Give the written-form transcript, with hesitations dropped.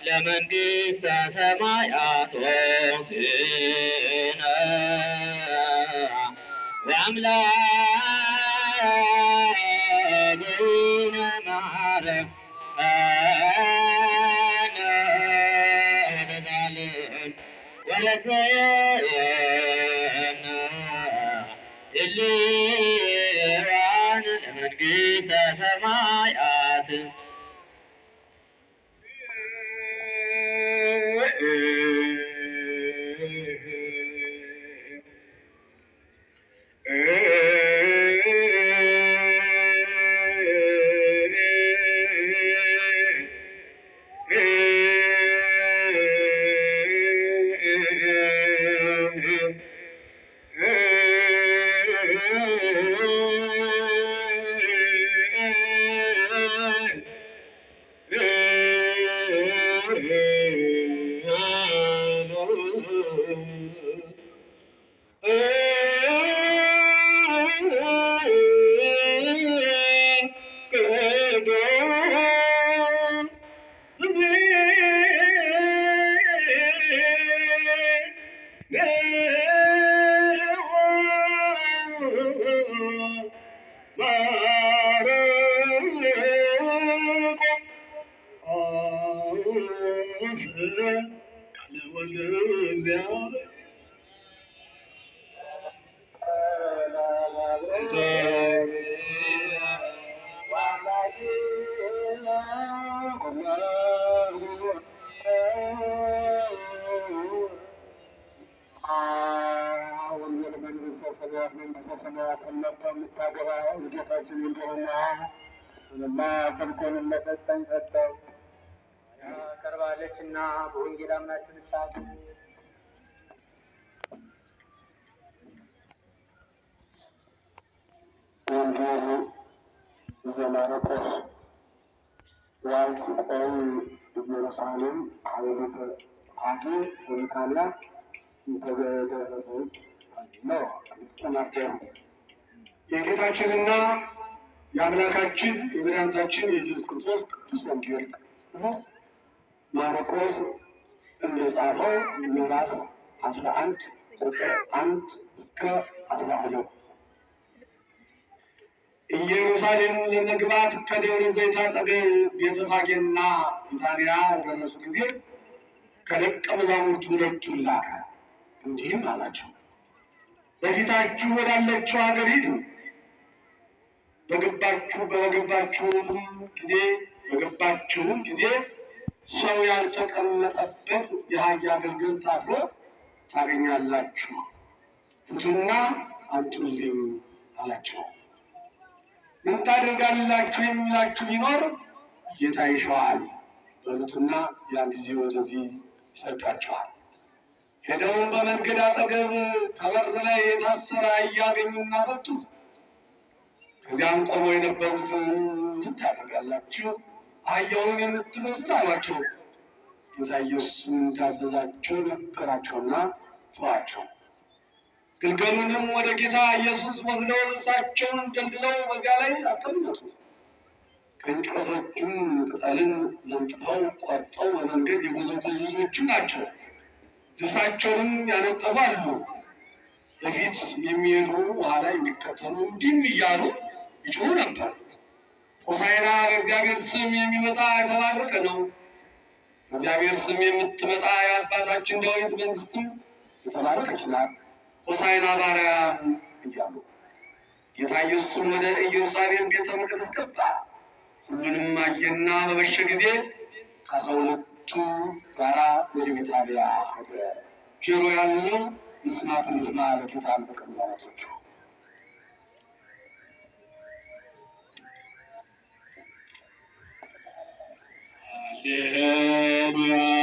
ለመንግሥተ ሰማያት ወስነ ወአምላክነ ማረነ ወተዛልን ወረሰየነ ድልዋን ለመንግሥተ ሰማያት ቀርባለችና በወንጌል አምናችሁ ንስሐ ዘማርቆስ ዋልትቆም ኢየሩሳሌም ሀይሎተ አጌ ወይካላ ተገደረሰች ነው ተናገሩ። የጌታችንና የአምላካችን የመድኃኒታችን የኢየሱስ ክርስቶስ ቅዱስ ወንጌል ማርቆስ እንደጻፈው ምዕራፍ 11 ቁጥር 1 እስከ 12 ኢየሩሳሌም ለመግባት ከደብረ ዘይት አጠገብ ቤተፋጌና ቢታንያ በደረሱ ጊዜ ከደቀ መዛሙርቱ ሁለቱን ላከ፣ እንዲህም አላቸው፦ በፊታችሁ ወዳለችው ሀገር ሂዱ። በገባችሁም ጊዜ ሰው ያልተቀመጠበት የአህያ ግልገል ታስሮ ታገኛላችሁ፣ ፍቱና አምጡልኝ አላቸው። ምን ታደርጋላችሁ የሚላችሁ ቢኖር ጌታ ይሸዋል በሉትና ያን ጊዜ ወደዚህ ይሰዳቸዋል። ሄደውን በመንገድ አጠገብ ከበር ላይ የታሰረ እያገኙና ፈቱት። ከዚያም ቆመው የነበሩት ምን ታደርጋላችሁ አህያውን የምትመቱት አሏቸው። ጌታ ኢየሱስም እንዳዘዛቸው ነገራቸውና ተዋቸው። ግልገሉንም ወደ ጌታ ኢየሱስ ወስደው ልብሳቸውን ደልድለው በዚያ ላይ አስቀመጡት። ከእንጨቶቹም ቅጠልን ዘንጥፈው ቆርጠው በመንገድ የጎዘጎዙ ብዙዎችም ናቸው። ልብሳቸውንም ያነጠፉ አሉ። በፊት የሚሄዱ ኋላ የሚከተሉ እንዲህም እያሉ ይጮሁ ነበር፣ ሆሳዕና በእግዚአብሔር ስም የሚመጣ የተባረከ ነው፣ በእግዚአብሔር ስም የምትመጣ የአባታችን ዳዊት መንግስትም የተባረከች ናት፣ ሆሳዕና በአርያም እያሉ ጌታ ኢየሱስም ወደ ኢየሩሳሌም ቤተ መቅደስ ገባ። ሁሉንም አየና በመሸ ጊዜ ከ12ቱ ጋራ ወደ ቤታንያ ሄደ። ጆሮ ያለው መስማትን ይስማ። ለጌታ ተቀዛላቶቹ ሃሌሉያ